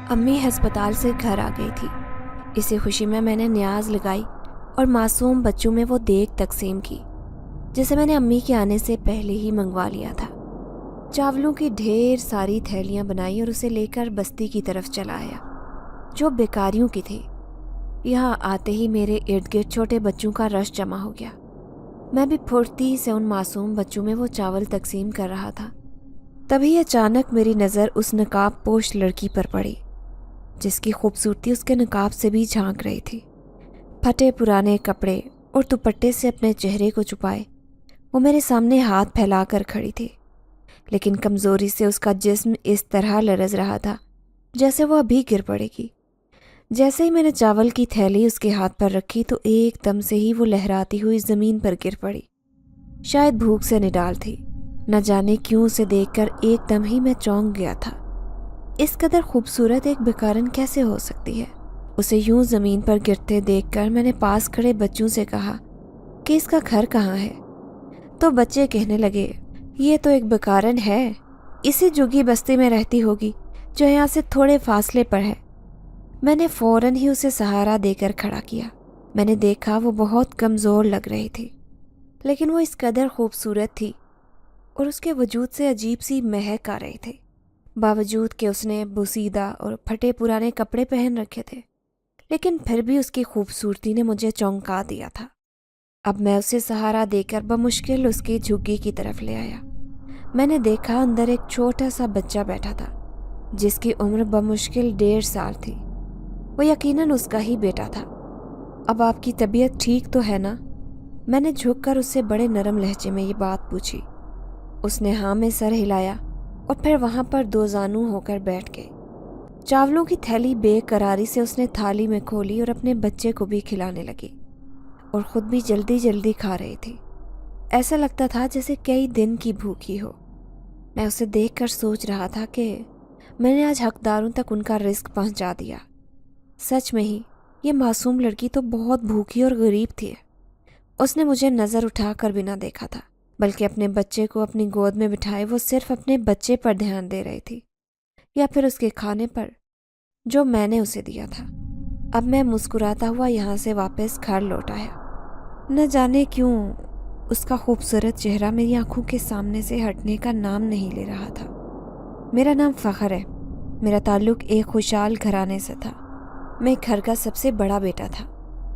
امی ہسپتال سے گھر آ گئی تھی۔ اسی خوشی میں نے نیاز لگائی اور معصوم بچوں میں وہ دیگ تقسیم کی جسے میں نے امی کے آنے سے پہلے ہی منگوا لیا تھا۔ چاولوں کی ڈھیر ساری تھیلیاں بنائی اور اسے لے کر بستی کی طرف چلا آیا جو بیکاریوں کی تھی۔ یہاں آتے ہی میرے ارد گرد چھوٹے بچوں کا رش جمع ہو گیا۔ میں بھی پھرتی سے ان معصوم بچوں میں وہ چاول تقسیم کر رہا تھا۔ تبھی اچانک میری نظر اس نقاب پوش لڑکی پر پڑی جس کی خوبصورتی اس کے نقاب سے بھی جھانک رہی تھی۔ پھٹے پرانے کپڑے اور دوپٹے سے اپنے چہرے کو چھپائے وہ میرے سامنے ہاتھ پھیلا کر کھڑی تھی، لیکن کمزوری سے اس کا جسم اس طرح لرز رہا تھا جیسے وہ ابھی گر پڑے گی۔ جیسے ہی میں نے چاول کی تھیلی اس کے ہاتھ پر رکھی تو ایک دم سے ہی وہ لہراتی ہوئی زمین پر گر پڑی۔ شاید بھوک سے نڈال تھی، نہ جانے کیوں اسے دیکھ کر ایک دم ہی میں چونک گیا تھا۔ اس قدر خوبصورت ایک بیکارن کیسے ہو سکتی ہے؟ اسے یوں زمین پر گرتے دیکھ کر میں نے پاس کھڑے بچوں سے کہا کہ اس کا گھر کہاں ہے؟ تو بچے کہنے لگے، یہ تو ایک بیکارن ہے، اسی جھگی بستی میں رہتی ہوگی جو یہاں سے تھوڑے فاصلے پر ہے۔ میں نے فوراً ہی اسے سہارا دے کر کھڑا کیا۔ میں نے دیکھا وہ بہت کمزور لگ رہی تھی، لیکن وہ اس قدر خوبصورت تھی اور اس کے وجود سے عجیب سی مہک آ رہی تھی، باوجود کہ اس نے بوسیدہ اور پھٹے پرانے کپڑے پہن رکھے تھے، لیکن پھر بھی اس کی خوبصورتی نے مجھے چونکا دیا تھا۔ اب میں اسے سہارا دے کر بمشکل اس کی جھگی کی طرف لے آیا۔ میں نے دیکھا اندر ایک چھوٹا سا بچہ بیٹھا تھا جس کی عمر بمشکل 1.5 سال تھی۔ وہ یقیناً اس کا ہی بیٹا تھا۔ اب آپ کی طبیعت ٹھیک تو ہے نا؟ میں نے جھک کر اس سے بڑے نرم لہجے میں یہ بات پوچھی۔ اس نے ہاں میں سر ہلایا اور پھر وہاں پر دو زانو ہو کر بیٹھ گئی۔ چاولوں کی تھیلی بے قراری سے اس نے تھالی میں کھولی اور اپنے بچے کو بھی کھلانے لگی اور خود بھی جلدی جلدی کھا رہی تھی۔ ایسا لگتا تھا جیسے کئی دن کی بھوکی ہو۔ میں اسے دیکھ کر سوچ رہا تھا کہ میں نے آج حقداروں تک ان کا رزق پہنچا دیا۔ سچ میں ہی یہ معصوم لڑکی تو بہت بھوکی اور غریب تھی۔ اس نے مجھے نظر اٹھا کر بھی نہ دیکھا تھا، بلکہ اپنے بچے کو اپنی گود میں بٹھائے وہ صرف اپنے بچے پر دھیان دے رہی تھی، یا پھر اس کے کھانے پر جو میں نے اسے دیا تھا۔ اب میں مسکراتا ہوا یہاں سے واپس گھر لوٹ آیا۔ نہ جانے کیوں اس کا خوبصورت چہرہ میری آنکھوں کے سامنے سے ہٹنے کا نام نہیں لے رہا تھا۔ میرا نام فخر ہے۔ میرا تعلق ایک خوشحال گھرانے سے تھا۔ میں گھر کا سب سے بڑا بیٹا تھا۔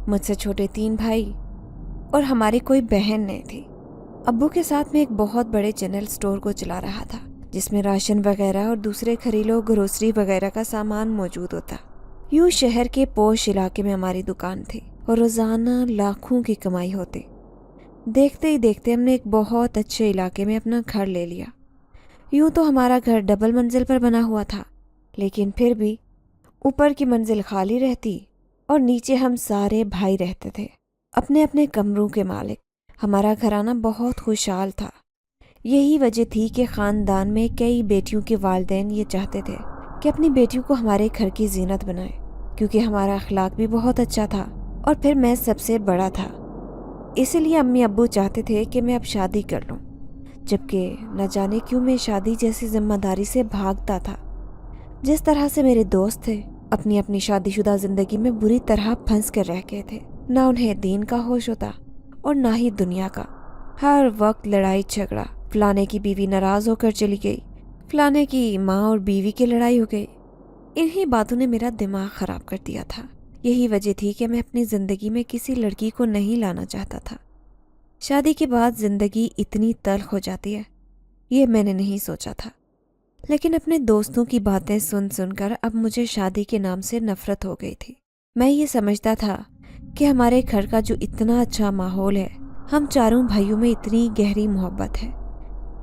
مجھ سے چھوٹے 3 بھائی اور ہماری کوئی بہن نہیں تھی۔ ابو کے ساتھ میں ایک بہت بڑے جنرل سٹور کو چلا رہا تھا جس میں راشن وغیرہ اور دوسرے گھریلو گروسری وغیرہ کا سامان موجود ہوتا۔ یوں شہر کے پوش علاقے میں ہماری دکان تھی اور روزانہ لاکھوں کی کمائی ہوتی۔ دیکھتے ہی دیکھتے ہم نے ایک بہت اچھے علاقے میں اپنا گھر لے لیا۔ یوں تو ہمارا گھر ڈبل منزل پر بنا ہوا تھا، لیکن پھر بھی اوپر کی منزل خالی رہتی اور نیچے ہم سارے بھائی رہتے تھے، اپنے اپنے کمروں کے مالک۔ ہمارا گھرانہ بہت خوشحال تھا۔ یہی وجہ تھی کہ خاندان میں کئی بیٹیوں کے والدین یہ چاہتے تھے کہ اپنی بیٹیوں کو ہمارے گھر کی زینت بنائیں، کیونکہ ہمارا اخلاق بھی بہت اچھا تھا اور پھر میں سب سے بڑا تھا۔ اسی لیے امی ابو چاہتے تھے کہ میں اب شادی کر لوں، جبکہ نہ جانے کیوں میں شادی جیسی ذمہ داری سے بھاگتا تھا۔ جس طرح سے میرے دوست تھے اپنی اپنی شادی شدہ زندگی میں بری طرح پھنس کر رہ گئے تھے۔ نہ انہیں دین کا ہوش ہوتا اور نہ ہی دنیا کا۔ ہر وقت لڑائی جھگڑا، فلانے کی بیوی ناراض ہو کر چلی گئی، فلانے کی ماں اور بیوی کی لڑائی ہو گئی۔ انہی باتوں نے میرا دماغ خراب کر دیا تھا۔ یہی وجہ تھی کہ میں اپنی زندگی میں کسی لڑکی کو نہیں لانا چاہتا تھا۔ شادی کے بعد زندگی اتنی تلخ ہو جاتی ہے، یہ میں نے نہیں سوچا تھا، لیکن اپنے دوستوں کی باتیں سن سن کر اب مجھے شادی کے نام سے نفرت ہو گئی تھی۔ میں یہ سمجھتا تھا کہ ہمارے گھر کا جو اتنا اچھا ماحول ہے، ہم چاروں بھائیوں میں اتنی گہری محبت ہے،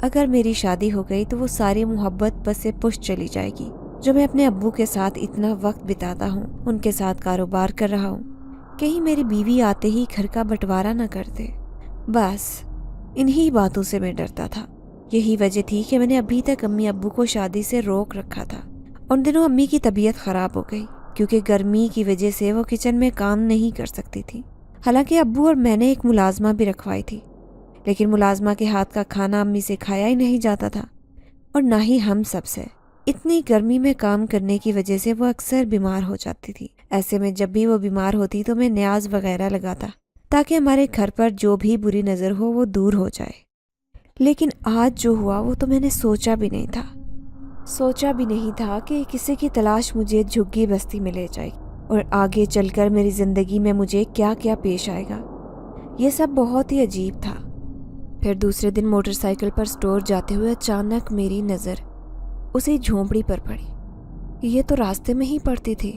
اگر میری شادی ہو گئی تو وہ ساری محبت بس سے پش چلی جائے گی جو میں اپنے ابو کے ساتھ اتنا وقت بتاتا ہوں، ان کے ساتھ کاروبار کر رہا ہوں۔ کہیں میری بیوی آتے ہی گھر کا بٹوارا نہ کر دے۔ بس انہی باتوں سے میں ڈرتا تھا۔ یہی وجہ تھی کہ میں نے ابھی تک امی ابو کو شادی سے روک رکھا تھا۔ ان دنوں امی کی طبیعت خراب ہو گئی کیونکہ گرمی کی وجہ سے وہ کچن میں کام نہیں کر سکتی تھی۔ حالانکہ ابو اور میں نے ایک ملازمہ بھی رکھوائی تھی، لیکن ملازمہ کے ہاتھ کا کھانا امی سے کھایا ہی نہیں جاتا تھا اور نہ ہی ہم سب سے۔ اتنی گرمی میں کام کرنے کی وجہ سے وہ اکثر بیمار ہو جاتی تھی۔ ایسے میں جب بھی وہ بیمار ہوتی تو میں نیاز وغیرہ لگاتا تاکہ ہمارے گھر پر جو بھی بری نظر ہو وہ دور ہو جائے۔ لیکن آج جو ہوا وہ تو میں نے سوچا بھی نہیں تھا کہ کسی کی تلاش مجھے جھگی بستی میں لے جائے اور آگے چل کر میری زندگی میں مجھے کیا کیا پیش آئے گا۔ یہ سب بہت ہی عجیب تھا۔ پھر دوسرے دن موٹر سائیکل پر سٹور جاتے ہوئے اچانک میری نظر اسی جھونپڑی پر پڑی۔ یہ تو راستے میں ہی پڑتی تھی،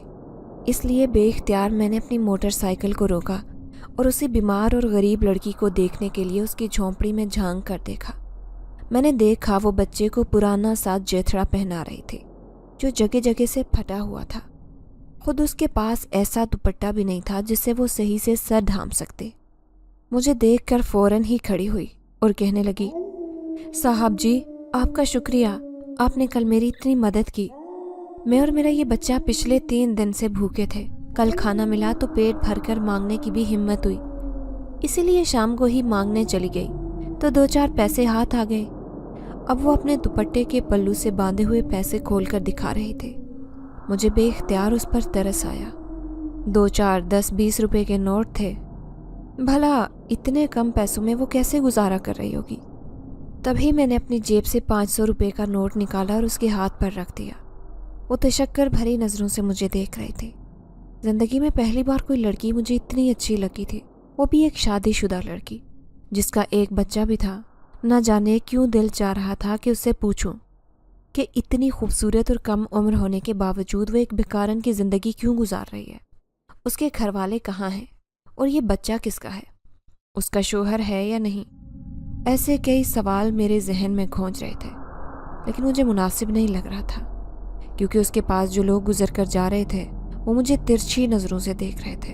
اس لیے بے اختیار میں نے اپنی موٹر سائیکل کو روکا اور اسی بیمار اور غریب لڑکی کو دیکھنے کے لیے اس کی جھونپڑی میں جھانک کر دیکھا۔ میں نے دیکھا وہ بچے کو پرانا سا جیتھڑا پہنا رہی تھی جو جگہ جگہ سے پھٹا ہوا تھا۔ خود اس کے پاس ایسا دوپٹہ بھی نہیں تھا جس سے وہ صحیح سے سر ڈھانپ سکتے۔ مجھے دیکھ کر فوراً ہی کھڑی ہوئی اور کہنے لگی، صاحب جی آپ کا شکریہ، آپ نے کل میری اتنی مدد کی۔ میں اور میرا یہ بچہ پچھلے 3 دن سے بھوکے تھے، کل کھانا ملا تو پیٹ بھر کر مانگنے کی بھی ہمت ہوئی، اسی لیے شام کو ہی مانگنے چلی گئی تو 2-4 پیسے ہاتھ آ گئے۔ اب وہ اپنے دوپٹے کے پلو سے باندھے ہوئے پیسے کھول کر دکھا رہے تھے۔ مجھے بے اختیار اس پر ترس آیا۔ 2-4 10-20 روپے کے نوٹ تھے۔ بھلا اتنے کم پیسوں میں وہ کیسے گزارا کر رہی ہوگی؟ تبھی میں نے اپنی جیب سے 500 روپے کا نوٹ نکالا اور اس کے ہاتھ پر رکھ دیا۔ وہ تشکر بھری نظروں سے مجھے دیکھ رہی تھی۔ زندگی میں پہلی بار کوئی لڑکی مجھے اتنی اچھی لگی تھی، وہ بھی ایک شادی شدہ لڑکی جس کا ایک بچہ بھی تھا۔ نہ جانے کیوں دل چاہ رہا تھا کہ اس سے پوچھوں کہ اتنی خوبصورت اور کم عمر ہونے کے باوجود وہ ایک بیکارن کی زندگی کیوں گزار رہی ہے، اس کے گھر والے کہاں ہیں، اور یہ بچہ کس کا ہے، اس کا شوہر ہے یا نہیں۔ ایسے کئی سوال میرے ذہن میں گھونچ رہے تھے، لیکن مجھے مناسب نہیں لگ رہا تھا کیونکہ اس کے پاس جو لوگ گزر کر جا رہے تھے وہ مجھے ترچھی نظروں سے دیکھ رہے تھے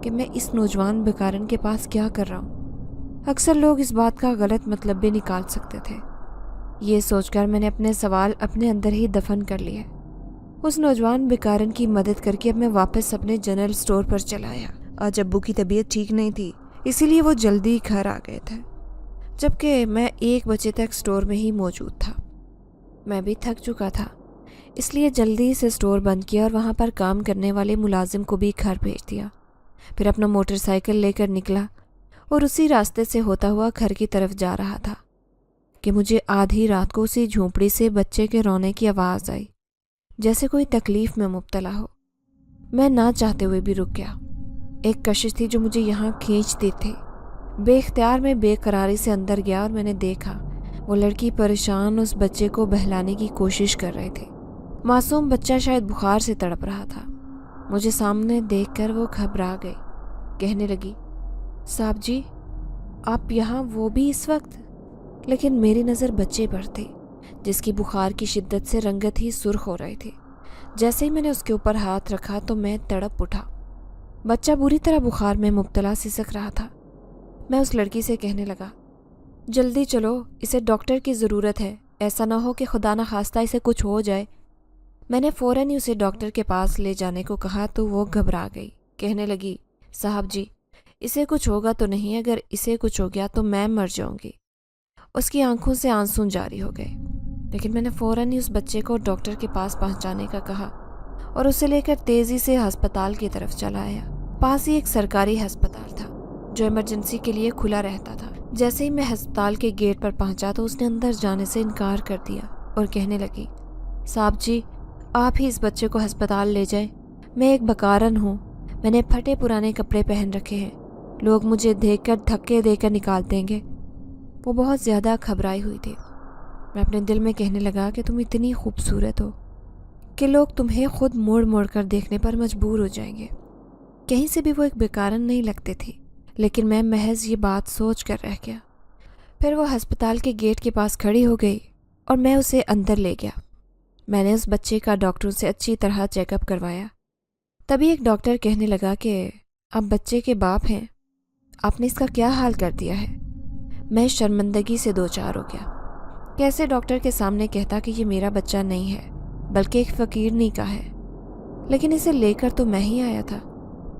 کہ میں اس نوجوان بیکارن کے پاس کیا کر رہا ہوں۔ اکثر لوگ اس بات کا غلط مطلب بھی نکال سکتے تھے۔ یہ سوچ کر میں نے اپنے سوال اپنے اندر ہی دفن کر لیے۔ اس نوجوان بیکارن کی مدد کر کے اب میں واپس اپنے جنرل سٹور پر چلا آیا۔ آج ابو کی طبیعت ٹھیک نہیں تھی، اسی لیے وہ جلدی گھر آ گئے تھے، جبکہ میں 1 بجے تک سٹور میں ہی موجود تھا۔ میں بھی تھک چکا تھا، اس لیے جلدی سے سٹور بند کیا اور وہاں پر کام کرنے والے ملازم کو بھی گھر بھیج دیا۔ پھر اپنا موٹر سائیکل لے کر نکلا اور اسی راستے سے ہوتا ہوا گھر کی طرف جا رہا تھا کہ مجھے آدھی رات کو اسی جھونپڑی سے بچے کے رونے کی آواز آئی، جیسے کوئی تکلیف میں مبتلا ہو۔ میں نہ چاہتے ہوئے بھی رک گیا۔ ایک کشش تھی جو مجھے یہاں کھینچتی تھی۔ بے اختیار میں بے قراری سے اندر گیا اور میں نے دیکھا وہ لڑکی پریشان اس بچے کو بہلانے کی کوشش کر رہے تھے۔ معصوم بچہ شاید بخار سے تڑپ رہا تھا۔ مجھے سامنے دیکھ کر وہ گھبرا گئی، کہنے لگی، صاحب جی آپ یہاں، وہ بھی اس وقت؟ لیکن میری نظر بچے پر تھی جس کی بخار کی شدت سے رنگت ہی سرخ ہو رہی تھی۔ جیسے ہی میں نے اس کے اوپر ہاتھ رکھا تو میں تڑپ اٹھا۔ بچہ بری طرح بخار میں مبتلا سسک رہا تھا۔ میں اس لڑکی سے کہنے لگا، جلدی چلو، اسے ڈاکٹر کی ضرورت ہے، ایسا نہ ہو کہ خدا نہ خواستہ اسے کچھ ہو جائے۔ میں نے فوراً ہی اسے ڈاکٹر کے پاس لے جانے کو کہا تو وہ گھبرا گئی، کہنے لگی، صاحب جی اسے کچھ ہوگا تو نہیں، اگر اسے کچھ ہو گیا تو میں مر جاؤں گی۔ اس کی آنکھوں سے آنسو جاری ہو گئے، لیکن میں نے فوراً ہی اس بچے کو ڈاکٹر کے پاس پہنچانے کا کہا اور اسے لے کر تیزی سے ہسپتال کی طرف چلا آیا۔ پاس ہی ایک سرکاری ہسپتال تھا جو ایمرجنسی کے لیے کھلا رہتا تھا۔ جیسے ہی میں ہسپتال کے گیٹ پر پہنچا تو اس نے اندر جانے سے انکار کر دیا اور کہنے لگی، صاحب جی آپ ہی اس بچے کو ہسپتال لے جائیں، میں ایک بیکارن ہوں، میں نے پھٹے پرانے کپڑے پہن رکھے ہیں، لوگ مجھے دیکھ کر دھکے دے کر نکال دیں گے۔ وہ بہت زیادہ گھبرائی ہوئی تھی۔ میں اپنے دل میں کہنے لگا کہ تم اتنی خوبصورت ہو کہ لوگ تمہیں خود موڑ موڑ کر دیکھنے پر مجبور ہو جائیں گے۔ کہیں سے بھی وہ ایک بیکارن نہیں لگتی تھی، لیکن میں محض یہ بات سوچ کر رہ گیا۔ پھر وہ ہسپتال کے گیٹ کے پاس کھڑی ہو گئی اور میں اسے اندر لے گیا۔ میں نے اس بچے کا ڈاکٹروں سے اچھی طرح چیک اپ کروایا۔ تبھی ایک ڈاکٹر کہنے لگا کہ آپ بچے کے باپ ہیں، آپ نے اس کا کیا حال کر دیا ہے؟ میں شرمندگی سے دوچار ہو گیا۔ کیسے ڈاکٹر کے سامنے کہتا کہ یہ میرا بچہ نہیں ہے بلکہ ایک فقیرنی کا ہے، لیکن اسے لے کر تو میں ہی آیا تھا۔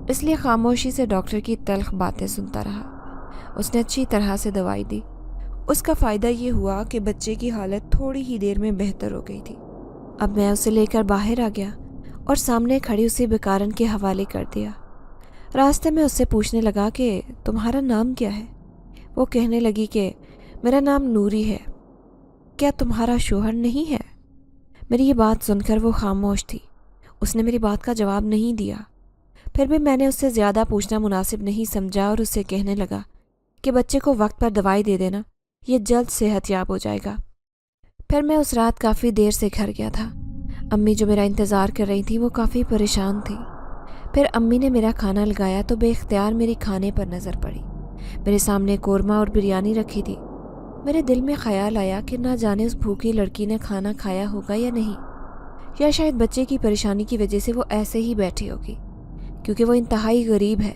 اس لیے خاموشی سے ڈاکٹر کی تلخ باتیں سنتا رہا۔ اس نے اچھی طرح سے دوائی دی۔ اس کا فائدہ یہ ہوا کہ بچے کی حالت تھوڑی ہی دیر میں بہتر ہو گئی تھی۔ اب मैं उसे लेकर बाहर आ गया और सामने खड़ी उसी बेकारन के हवाले कर दिया। रास्ते में उससे पूछने लगा कि तुम्हारा नाम क्या है। वो कहने लगी कि मेरा नाम नूरी है। क्या तुम्हारा शौहर नहीं है? मेरी ये बात सुनकर वो खामोश थी। उसने मेरी बात का जवाब नहीं दिया। फिर भी मैंने उससे ज़्यादा पूछना मुनासिब नहीं समझा और उससे कहने लगा कि बच्चे को वक्त पर दवाई दे देना, ये जल्द सेहतयाब हो जाएगा। फिर मैं उस रात काफ़ी देर से घर गया था। अम्मी जो मेरा इंतज़ार कर रही थी वो काफ़ी परेशान थी। फिर अम्मी ने मेरा खाना लगाया तो बेख्तियार मेरी खाने पर नज़र पड़ी। मेरे सामने कोरमा और बिरयानी रखी थी। मेरे दिल में ख्याल आया कि ना जाने उस भूखी लड़की ने खाना खाया होगा या नहीं, या शायद बच्चे की परेशानी की वजह से वो ऐसे ही बैठी होगी, क्योंकि वो इंतहाई गरीब है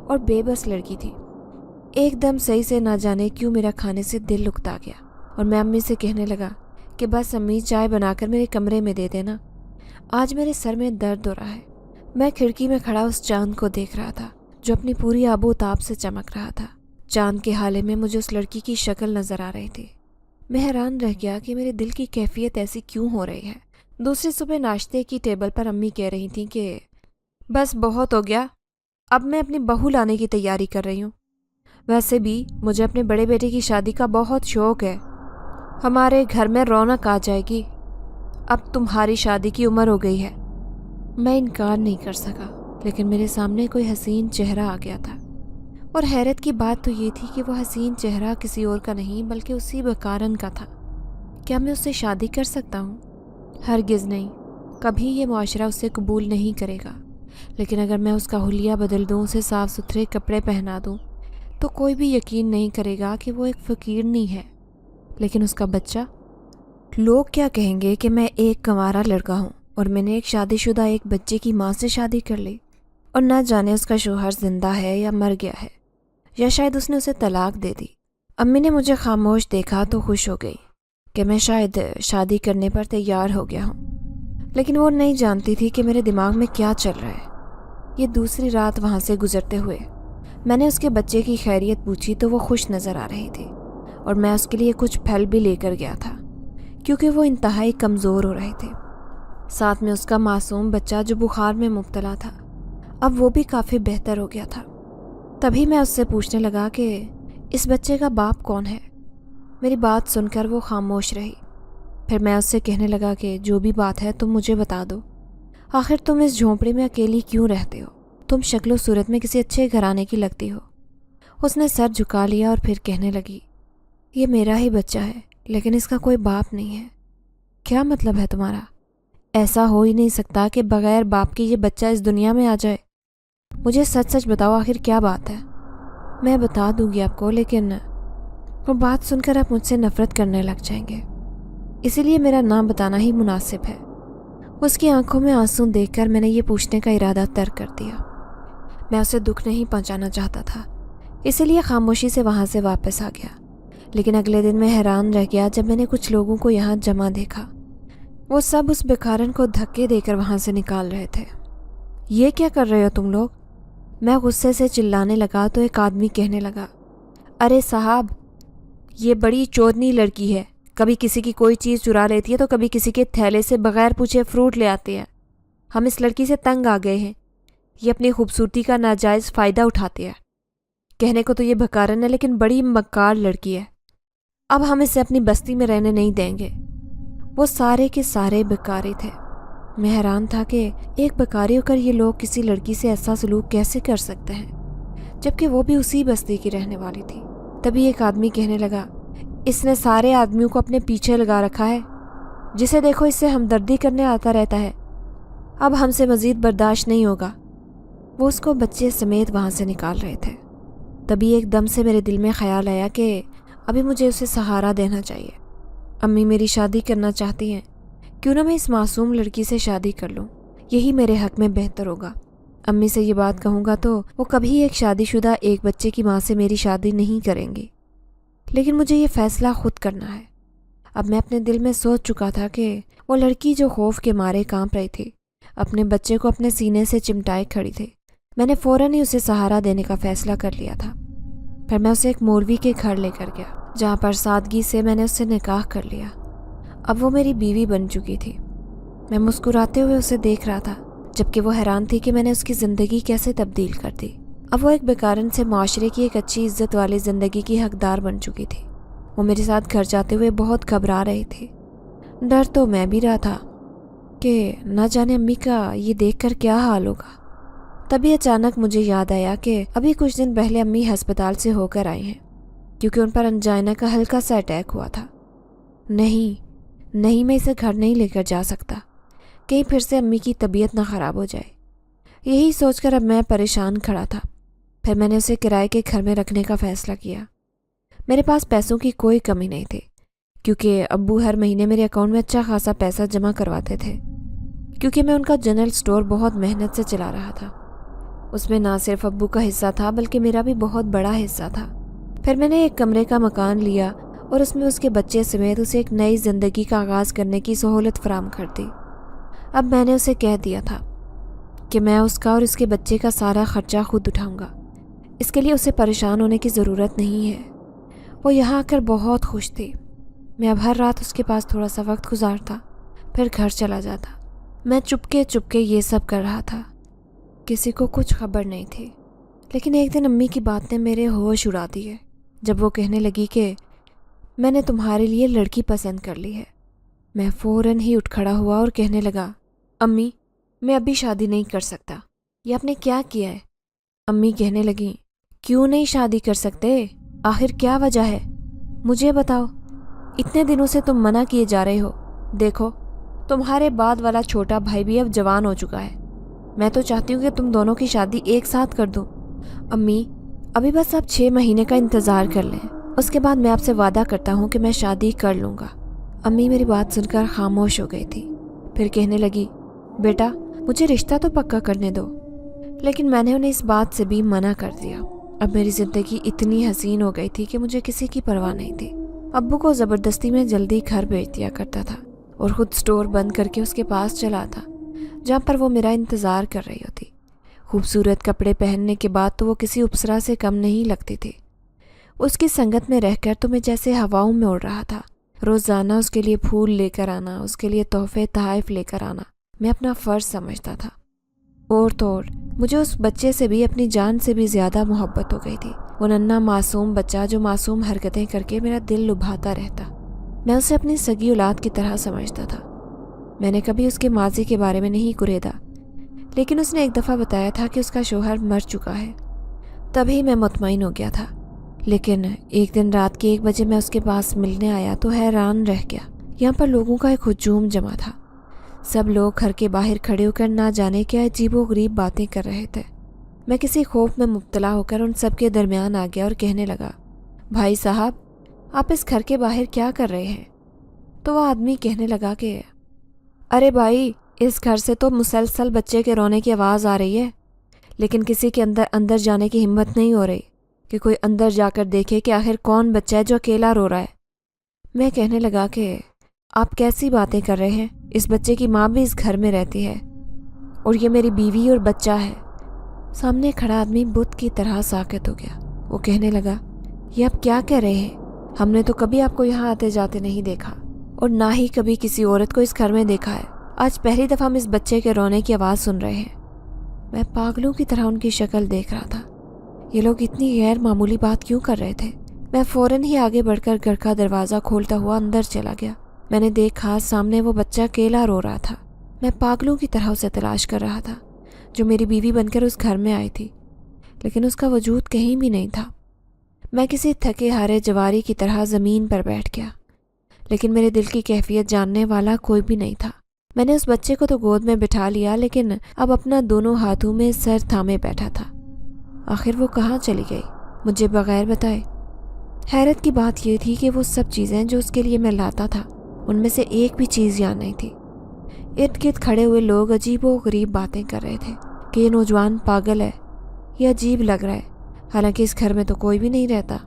और बेबस लड़की थी। एकदम सही से ना जाने क्यों मेरा खाने से दिल उकता गया और मैं अम्मी से कहने लगा कि बस अम्मी चाय बनाकर मेरे कमरे में दे देना, आज मेरे सर में दर्द हो रहा है। मैं खिड़की में खड़ा उस चांद को देख रहा था जो अपनी पूरी आबोताब से चमक रहा था। चांद के हाले में मुझे उस लड़की की शक्ल नज़र आ रही थी। मैं हैरान रह गया कि मेरे दिल की कैफियत ऐसी क्यों हो रही है। दूसरी सुबह नाश्ते की टेबल पर अम्मी कह रही थी कि बस बहुत हो गया, अब मैं अपनी बहू लाने की तैयारी कर रही हूँ। वैसे भी मुझे अपने बड़े बेटे की शादी का बहुत शौक़ है, हमारे घर में रौनक आ जाएगी। अब तुम्हारी शादी की उम्र हो गई है। मैं इनकार नहीं कर सका, लेकिन मेरे सामने कोई हसीन चेहरा आ गया था और हैरत की बात तो ये थी कि वो हसीन चेहरा किसी और का नहीं बल्कि उसी बेकारन का था। क्या मैं उससे शादी कर सकता हूँ? हरगिज़ नहीं, कभी ये मुआशरा उससे कबूल नहीं करेगा। लेकिन अगर मैं उसका हुलिया बदल दूँ, उसे साफ़ सुथरे कपड़े पहना दूँ, तो कोई भी यकीन नहीं करेगा कि वो एक फ़कीरनी है। लेकिन उसका बच्चा, लोग क्या कहेंगे कि मैं एक कंवारा लड़का हूँ और मैंने एक शादीशुदा एक बच्चे की माँ से शादी कर ली, और ना जाने उसका शौहर जिंदा है या मर गया है, या शायद उसने उसे तलाक दे दी। अम्मी ने मुझे खामोश देखा तो खुश हो गई कि मैं शायद शादी करने पर तैयार हो गया हूँ, लेकिन वो नहीं जानती थी कि मेरे दिमाग में क्या चल रहा है। ये दूसरी रात वहाँ से गुजरते हुए मैंने उसके बच्चे की खैरियत पूछी तो वो खुश नज़र आ रही थी और मैं उसके लिए कुछ फल भी लेकर गया था, क्योंकि वो इंतहाई कमज़ोर हो रहे थे। साथ में उसका मासूम बच्चा जो बुखार में मुब्तला था, अब वो भी काफ़ी बेहतर हो गया था। तभी मैं उससे पूछने लगा कि इस बच्चे का बाप कौन है। मेरी बात सुनकर वो खामोश रही। फिर मैं उससे कहने लगा कि जो भी बात है तुम मुझे बता दो। आखिर तुम इस झोंपड़ी में अकेली क्यों रहते हो? तुम शक्लो सूरत में किसी अच्छे घराने की लगती हो। उसने सर झुका लिया और फिर कहने लगी, ये मेरा ही बच्चा है, लेकिन इसका कोई बाप नहीं है। क्या मतलब है तुम्हारा? ऐसा हो ही नहीं सकता कि बगैर बाप के ये बच्चा इस दुनिया में आ जाए। मुझे सच सच बताओ, आखिर क्या बात है? मैं बता दूंगी आपको, लेकिन वो बात सुनकर आप मुझसे नफरत करने लग जाएंगे, इसीलिए मेरा नाम बताना ही मुनासिब है। उसकी आंखों में आंसू देखकर मैंने ये पूछने का इरादा तर्क कर दिया। मैं उसे दुख नहीं पहुंचाना चाहता था, इसीलिए खामोशी से वहाँ से वापस आ गया। लेकिन अगले दिन मैं हैरान रह गया जब मैंने कुछ लोगों को यहाँ जमा देखा। वो सब उस बेकारन को धक्के देकर वहाँ से निकाल रहे थे। ये क्या कर रहे हो तुम लोग? मैं गुस्से से चिल्लाने लगा तो एक आदमी कहने लगा, अरे साहब, ये बड़ी चोदनी लड़की है, कभी किसी की कोई चीज़ चुरा लेती है तो कभी किसी के थैले से बगैर पूछे फ्रूट ले आती है। हम इस लड़की से तंग आ गए हैं, ये अपनी खूबसूरती का नाजायज़ फ़ायदा उठाती है। कहने को तो ये बेकारन है, लेकिन बड़ी मक्कार लड़की है। अब हम इसे अपनी बस्ती में रहने नहीं देंगे। वो सारे के सारे बेकारी थे। मैं हैरान था कि एक बेकारी होकर ये लोग किसी लड़की से ऐसा सलूक कैसे कर सकते हैं, जबकि वो भी उसी बस्ती की रहने वाली थी। तभी एक आदमी कहने लगा, इसने सारे आदमियों को अपने पीछे लगा रखा है, जिसे देखो इससे हमदर्दी करने आता रहता है। अब हमसे मज़ीद बर्दाश्त नहीं होगा। वो उसको बच्चे समेत वहाँ से निकाल रहे थे। तभी एकदम से मेरे दिल में ख्याल आया कि अभी मुझे उसे सहारा देना चाहिए। अम्मी मेरी शादी करना चाहती हैं, क्यों ना मैं इस मासूम लड़की से शादी कर लूँ, यही मेरे हक़ में बेहतर होगा। अम्मी से ये बात कहूँगा तो वो कभी एक शादीशुदा एक बच्चे की माँ से मेरी शादी नहीं करेंगी, लेकिन मुझे ये फ़ैसला खुद करना है। अब मैं अपने दिल में सोच चुका था कि वो लड़की जो खौफ के मारे कांप रही थी, अपने बच्चे को अपने सीने से चिमटाए खड़ी थी। मैंने फ़ौरन ही उसे सहारा देने का फ़ैसला कर लिया था। फिर मैं उसे एक मौलवी के घर लेकर गया, जहाँ पर सादगी से मैंने उससे निकाह कर लिया। अब वो मेरी बीवी बन चुकी थी। मैं मुस्कुराते हुए उसे देख रहा था, जबकि वो हैरान थी कि मैंने उसकी ज़िंदगी कैसे तब्दील कर दी। अब वो एक बेकारन से माशरे की एक अच्छी इज्जत वाली ज़िंदगी की हकदार बन चुकी थी। वो मेरे साथ घर जाते हुए बहुत घबरा रही थी। डर तो मैं भी रहा था कि न जाने अम्मी का ये देखकर क्या हाल होगा। तभी अचानक मुझे याद आया कि अभी कुछ दिन पहले अम्मी अस्पताल से होकर आई हैं, क्योंकि उन पर अंजाइना का हल्का सा अटैक हुआ था। नहीं, मैं इसे घर नहीं लेकर जा सकता, कहीं फिर से अम्मी की तबीयत ना ख़राब हो जाए। यही सोचकर अब मैं परेशान खड़ा था। फिर मैंने उसे किराए के घर में रखने का फ़ैसला किया। मेरे पास पैसों की कोई कमी नहीं थी, क्योंकि अब्बू हर महीने मेरे अकाउंट में अच्छा खासा पैसा जमा करवाते थे, क्योंकि मैं उनका जनरल स्टोर बहुत मेहनत से चला रहा था। उसमें ना सिर्फ अब्बू का हिस्सा था, बल्कि मेरा भी बहुत बड़ा हिस्सा था। फिर मैंने एक कमरे का मकान लिया और उसमें उसके बच्चे समेत उसे एक नई ज़िंदगी का आगाज़ करने की सहूलत फराहम कर दी। अब मैंने उसे कह दिया था कि मैं उसका और उसके बच्चे का सारा खर्चा खुद उठाऊंगा। इसके लिए उसे परेशान होने की ज़रूरत नहीं है। वो यहाँ आकर बहुत खुश थी। मैं अब हर रात उसके पास थोड़ा सा वक्त गुजारता, फिर घर चला जाता। मैं चुपके चुपके ये सब कर रहा था, किसी को कुछ खबर नहीं थी। लेकिन एक दिन अम्मी की बात ने मेरे होश उड़ा दिए, जब वो कहने लगी कि मैंने तुम्हारे लिए लड़की पसंद कर ली है। मैं फ़ौरन ही उठ खड़ा हुआ और कहने लगा, अम्मी मैं अभी शादी नहीं कर सकता। ये आपने क्या किया है? अम्मी कहने लगी, क्यों नहीं शादी कर सकते? आखिर क्या वजह है? मुझे बताओ। इतने दिनों से तुम मना किए जा रहे हो। देखो तुम्हारे बाद वाला छोटा भाई भी अब जवान हो चुका है। मैं तो चाहती हूँ कि तुम दोनों की शादी एक साथ कर दूँ। अम्मी अभी बस आप 6 महीने का इंतज़ार कर लें, उसके बाद मैं आपसे वादा करता हूँ कि मैं शादी कर लूँगा। अम्मी मेरी बात सुनकर खामोश हो गई थी। फिर कहने लगी, बेटा मुझे रिश्ता तो पक्का करने दो। लेकिन मैंने उन्हें इस बात से भी मना कर दिया। अब मेरी ज़िंदगी इतनी हसीन हो गई थी कि मुझे किसी की परवाह नहीं थी। अब्बू को ज़बरदस्ती में जल्दी घर भेज दिया करता था और ख़ुद स्टोर बंद करके उसके पास चला था, जहाँ पर वो मेरा इंतज़ार कर रही होती। खूबसूरत कपड़े पहनने के बाद तो वो किसी अप्सरा से कम नहीं लगती थी। उसकी संगत में रहकर तो मैं जैसे हवाओं में उड़ रहा था। रोज़ाना उसके लिए फूल लेकर आना, उसके लिए तोहफे तोहफ़ लेकर आना मैं अपना फ़र्ज़ समझता था। और तो और मुझे उस बच्चे से भी अपनी जान से भी ज़्यादा मोहब्बत हो गई थी। वो नन्हा मासूम बच्चा जो मासूम हरकतें करके मेरा दिल लुभाता रहता। मैं उसे अपनी सगी औलाद की तरह समझता था। मैंने कभी उसके माजी के बारे में नहीं कुरेदा, लेकिन उसने एक दफ़ा बताया था कि उसका शौहर मर चुका है। तभी मैं मुतमईन हो गया था। लेकिन एक दिन रात के 1 बजे मैं उसके पास मिलने आया तो हैरान रह गया। यहाँ पर लोगों का एक हुजूम जमा था। सब लोग घर के बाहर खड़े होकर ना जाने क्या अजीबोगरीब बातें कर रहे थे। मैं किसी खौफ में मुब्तला होकर उन सब के दरमियान आ गया और कहने लगा, भाई साहब आप इस घर के बाहर क्या कर रहे हैं? तो वह आदमी कहने लगा कि अरे भाई इस घर से तो मुसलसल बच्चे के रोने की आवाज़ आ रही है, लेकिन किसी के अंदर जाने की हिम्मत नहीं हो रही कि कोई अंदर जाकर देखे कि आखिर कौन बच्चा है जो अकेला रो रहा है। मैं कहने लगा कि आप कैसी बातें कर रहे हैं? इस बच्चे की माँ भी इस घर में रहती है और ये मेरी बीवी और बच्चा है। सामने खड़ा आदमी बुत की तरह साकित हो गया। वो कहने लगा, ये आप क्या कह रहे हैं? हमने तो कभी आपको यहाँ आते जाते नहीं देखा और ना ही कभी किसी औरत को इस घर में देखा है। आज पहली दफ़ा हम इस बच्चे के रोने की आवाज़ सुन रहे हैं। मैं पागलों की तरह उनकी शक्ल देख रहा था। ये लोग इतनी गैर मामूली बात क्यों कर रहे थे? मैं फ़ौरन ही आगे बढ़कर घर का दरवाज़ा खोलता हुआ अंदर चला गया। मैंने देखा सामने वो बच्चा अकेला रो रहा था। मैं पागलों की तरह उसे तलाश कर रहा था जो मेरी बीवी बनकर उस घर में आई थी, लेकिन उसका वजूद कहीं भी नहीं था। मैं किसी थके हारे जवारी की तरह ज़मीन पर बैठ गया, लेकिन मेरे दिल की कैफियत जानने वाला कोई भी नहीं था। मैंने उस बच्चे को तो गोद में बिठा लिया, लेकिन अब अपना दोनों हाथों में सर थामे बैठा था। आखिर वो कहाँ चली गई मुझे बगैर बताए? हैरत की बात यह थी कि वो सब चीज़ें जो उसके लिए मैं लाता था, उनमें से एक भी चीज़ याद नहीं थी। इर्द गिर्द खड़े हुए लोग अजीबो गरीब बातें कर रहे थे कि ये नौजवान पागल है, ये अजीब लग रहा है। हालांकि इस घर में तो कोई भी नहीं रहता।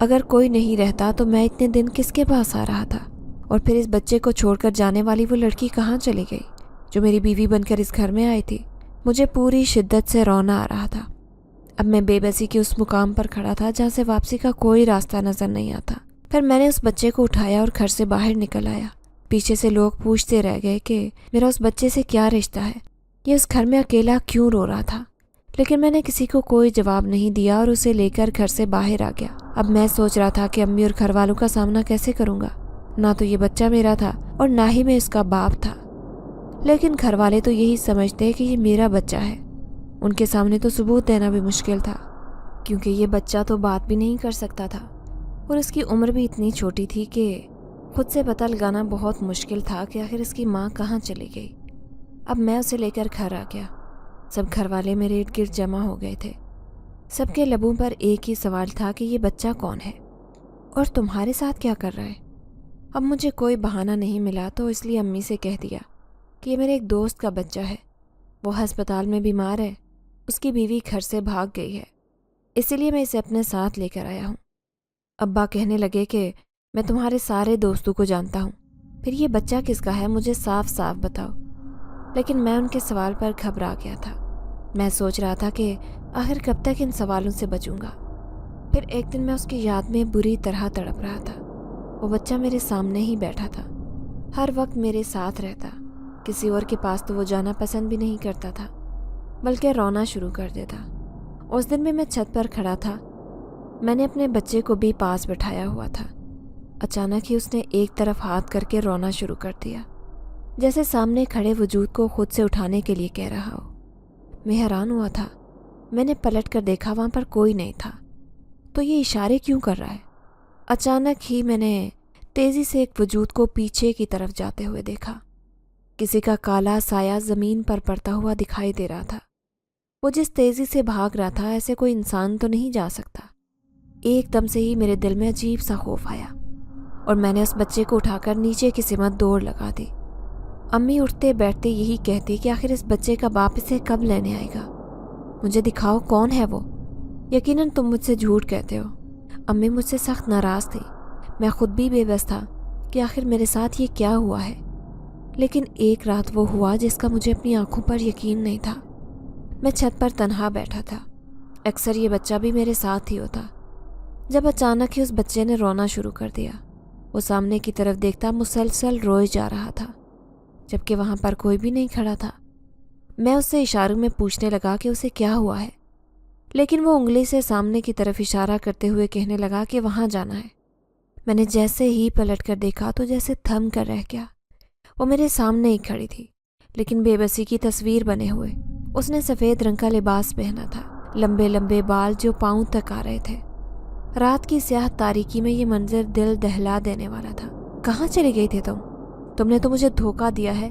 अगर कोई नहीं रहता तो मैं इतने दिन किसके पास आ रहा था? और फिर इस बच्चे को छोड़कर जाने वाली वो लड़की कहाँ चली गई जो मेरी बीवी बनकर इस घर में आई थी? मुझे पूरी शिद्दत से रोना आ रहा था। अब मैं बेबसी के उस मुकाम पर खड़ा था जहाँ से वापसी का कोई रास्ता नज़र नहीं आता। फिर मैंने उस बच्चे को उठाया और घर से बाहर निकल आया। पीछे से लोग पूछते रह गए कि मेरा उस बच्चे से क्या रिश्ता है, ये उस घर में अकेला क्यों रो रहा था। लेकिन मैंने किसी को कोई जवाब नहीं दिया और उसे लेकर घर से बाहर आ गया। अब मैं सोच रहा था कि अम्मी और घर वालों का सामना कैसे करूँगा। ना तो ये बच्चा मेरा था और ना ही मैं इसका बाप था, लेकिन घर वाले तो यही समझते हैं कि ये मेरा बच्चा है। उनके सामने तो सबूत देना भी मुश्किल था, क्योंकि ये बच्चा तो बात भी नहीं कर सकता था और इसकी उम्र भी इतनी छोटी थी कि खुद से पता लगाना बहुत मुश्किल था कि आखिर इसकी माँ कहाँ चली गई। अब मैं उसे लेकर घर आ गया। सब घर वाले मेरे इर्द गिर्द जमा हो गए थे। सबके लबों पर एक ही सवाल था कि ये बच्चा कौन है और तुम्हारे साथ क्या कर रहा है। अब मुझे कोई बहाना नहीं मिला, तो इसलिए अम्मी से कह दिया कि ये मेरे एक दोस्त का बच्चा है, वो अस्पताल में बीमार है, उसकी बीवी घर से भाग गई है, इसीलिए मैं इसे अपने साथ लेकर आया हूँ। अब्बा कहने लगे कि मैं तुम्हारे सारे दोस्तों को जानता हूँ, फिर ये बच्चा किसका है मुझे साफ साफ बताओ। लेकिन मैं उनके सवाल पर घबरा गया था। मैं सोच रहा था कि आखिर कब तक इन सवालों से बचूंगा। फिर एक दिन मैं उसकी याद में बुरी तरह तड़प रहा था। वो बच्चा मेरे सामने ही बैठा था, हर वक्त मेरे साथ रहता। किसी और के पास तो वो जाना पसंद भी नहीं करता था, बल्कि रोना शुरू कर देता। उस दिन भी मैं छत पर खड़ा था। मैंने अपने बच्चे को भी पास बिठाया हुआ था। अचानक ही उसने एक तरफ हाथ करके रोना शुरू कर दिया, जैसे सामने खड़े वजूद को खुद से उठाने के लिए कह रहा हो। मैं हैरान हुआ था। मैंने पलट कर देखा, वहाँ पर कोई नहीं था। तो ये इशारे क्यों कर रहा है? अचानक ही मैंने तेज़ी से एक वजूद को पीछे की तरफ जाते हुए देखा। किसी का काला साया ज़मीन पर पड़ता हुआ दिखाई दे रहा था। वो जिस तेज़ी से भाग रहा था, ऐसे कोई इंसान तो नहीं जा सकता। एकदम से ही मेरे दिल में अजीब सा खौफ आया और मैंने उस बच्चे को उठाकर नीचे की सिमत दौड़ लगा दी। अम्मी उठते बैठते यही कहती कि आखिर इस बच्चे का बाप इसे कब लेने आएगा, मुझे दिखाओ कौन है वो। यकीनन तुम मुझसे झूठ कहते हो। अम्मी मुझसे सख्त नाराज़ थी। मैं खुद भी बेबस था कि आखिर मेरे साथ ये क्या हुआ है। लेकिन एक रात वो हुआ जिसका मुझे अपनी आंखों पर यकीन नहीं था। मैं छत पर तन्हा बैठा था। अक्सर ये बच्चा भी मेरे साथ ही होता। जब अचानक ही उस बच्चे ने रोना शुरू कर दिया। वो सामने की तरफ देखता मुसलसल रोए जा रहा था, जबकि वहाँ पर कोई भी नहीं खड़ा था। मैं उससे इशारों में पूछने लगा कि उसे क्या हुआ है, लेकिन वो उंगली से सामने की तरफ इशारा करते हुए कहने लगा कि वहाँ जाना है। मैंने जैसे ही पलट कर देखा तो जैसे थम कर रह गया। वो मेरे सामने ही खड़ी थी, लेकिन बेबसी की तस्वीर बने हुए। उसने सफ़ेद रंग का लिबास पहना था, लंबे लंबे बाल जो पाँव तक आ रहे थे। रात की स्याह तारीकी में ये मंजर दिल दहला देने वाला था। कहाँ चली गई थे तुम? तुमने तो मुझे धोखा दिया है।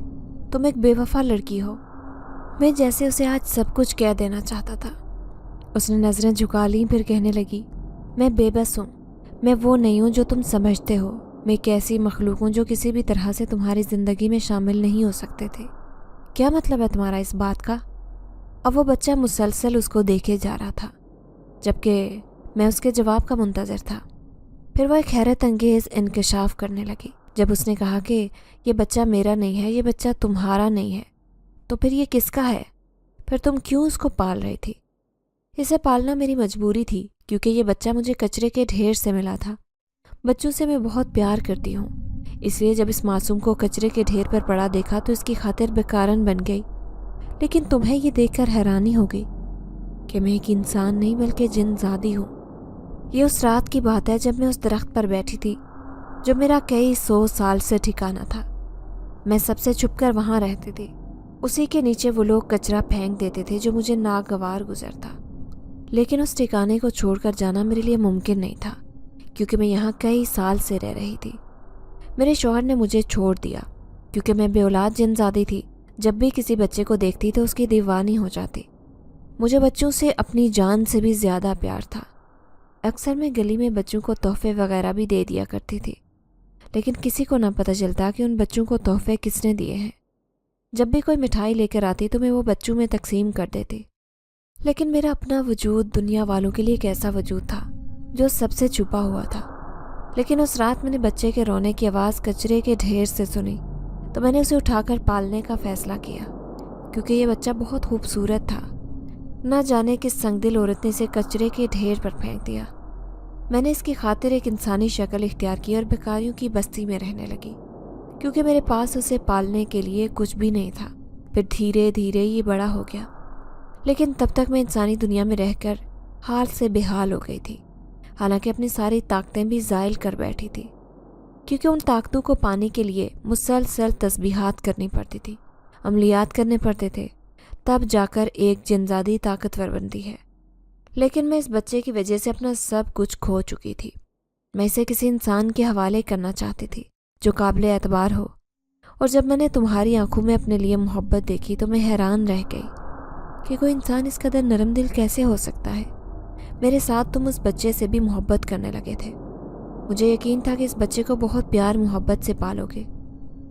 तुम एक बेवफा लड़की हो। मैं जैसे उसे आज सब कुछ कह देना चाहता था। उसने नज़रें झुका लीं, फिर कहने लगी, मैं बेबस हूँ। मैं वो नहीं हूँ जो तुम समझते हो। मैं एक ऐसी मखलूक हूँ जो किसी भी तरह से तुम्हारी ज़िंदगी में शामिल नहीं हो सकते थे। क्या मतलब है तुम्हारा इस बात का? अब वो बच्चा मुसलसल उसको देखे जा रहा था, जबकि मैं उसके जवाब का मुंतज़र था। फिर वो एक हैरत अंगेज़ इंकशाफ करने लगी जब उसने कहा कि ये बच्चा मेरा नहीं है, ये बच्चा तुम्हारा नहीं है। तो फिर ये किसका है? फिर तुम क्यों उसको पाल रही थी? इसे पालना मेरी मजबूरी थी, क्योंकि ये बच्चा मुझे कचरे के ढेर से मिला था। बच्चों से मैं बहुत प्यार करती हूँ, इसलिए जब इस मासूम को कचरे के ढेर पर पड़ा देखा तो इसकी खातिर बेकारन बन गई। लेकिन तुम्हें ये देखकर हैरानी हो गई कि मैं एक इंसान नहीं बल्कि जिनज़ादी हूँ। ये उस रात की बात है जब मैं उस दरख्त पर बैठी थी जो मेरा कई 100 साल से ठिकाना था। मैं सबसे छुपकर वहाँ रहती थी। उसी के नीचे वो लोग कचरा फेंक देते थे जो मुझे नागवार गुजरता। लेकिन उस ठिकाने को छोड़कर जाना मेरे लिए मुमकिन नहीं था, क्योंकि मैं यहाँ कई साल से रह रही थी। मेरे शौहर ने मुझे छोड़ दिया क्योंकि मैं बेऔलाद जिनज़ादी थी। जब भी किसी बच्चे को देखती तो उसकी दीवानी हो जाती। मुझे बच्चों से अपनी जान से भी ज़्यादा प्यार था। अक्सर मैं गली में बच्चों को तोहफे वगैरह भी दे दिया करती थी, लेकिन किसी को ना पता चलता कि उन बच्चों को तोहफे किसने दिए हैं। जब भी कोई मिठाई लेकर आती तो मैं वो बच्चों में तकसीम कर देती। लेकिन मेरा अपना वजूद दुनिया वालों के लिए एक ऐसा वजूद था जो सबसे छुपा हुआ था। लेकिन उस रात मैंने बच्चे के रोने की आवाज़ कचरे के ढेर से सुनी, तो मैंने उसे उठाकर पालने का फ़ैसला किया, क्योंकि ये बच्चा बहुत खूबसूरत था। ना जाने किस संगदिल औरत ने इसे कचरे के ढेर पर फेंक दिया। मैंने इसकी खातिर एक इंसानी शक्ल इख्तियार की और बेकारियों की बस्ती में रहने लगी। क्योंकि मेरे पास उसे पालने के लिए कुछ भी नहीं था। फिर धीरे धीरे ये बड़ा हो गया, लेकिन तब तक मैं इंसानी दुनिया में रहकर हाल से बेहाल हो गई थी। हालांकि अपनी सारी ताकतें भी ज़ायल कर बैठी थी, क्योंकि उन ताकतों को पाने के लिए मुसलसल तस्बीहात करनी पड़ती थी, अमलियात करने पड़ते थे, तब जाकर एक जिनजादी ताकतवर बनती है। लेकिन मैं इस बच्चे की वजह से अपना सब कुछ खो चुकी थी। मैं इसे किसी इंसान के हवाले करना चाहती थी जो काबिल एतबार हो। और जब मैंने तुम्हारी आंखों में अपने लिए मोहब्बत देखी तो मैं हैरान रह गई कि कोई इंसान इस कदर नरम दिल कैसे हो सकता है। मेरे साथ तुम उस बच्चे से भी मोहब्बत करने लगे थे। मुझे यकीन था कि इस बच्चे को बहुत प्यार मोहब्बत से पालोगे,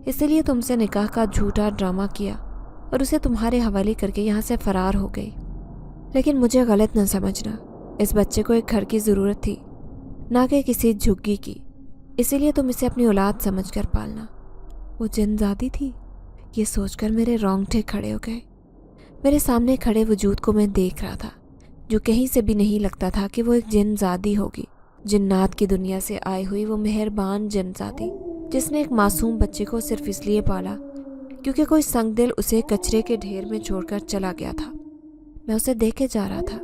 इसलिए तुमसे निकाह का झूठा ड्रामा किया और उसे तुम्हारे हवाले करके यहाँ से फरार हो गई। लेकिन मुझे गलत न समझना, इस बच्चे को एक घर की ज़रूरत थी, ना कि किसी झुग्गी की। इसीलिए तुम इसे अपनी औलाद समझकर पालना। वो जिनजादी थी, ये सोचकर मेरे रोंगटे खड़े हो गए। मेरे सामने खड़े वजूद को मैं देख रहा था, जो कहीं से भी नहीं लगता था कि वो एक जिनजादी होगी। जिन्नात की दुनिया से आई हुई वो मेहरबान जिनजादी, जिसने एक मासूम बच्चे को सिर्फ इसलिए पाला क्योंकि कोई संगदिल उसे कचरे के ढेर में छोड़कर चला गया था। मैं उसे देखे जा रहा था,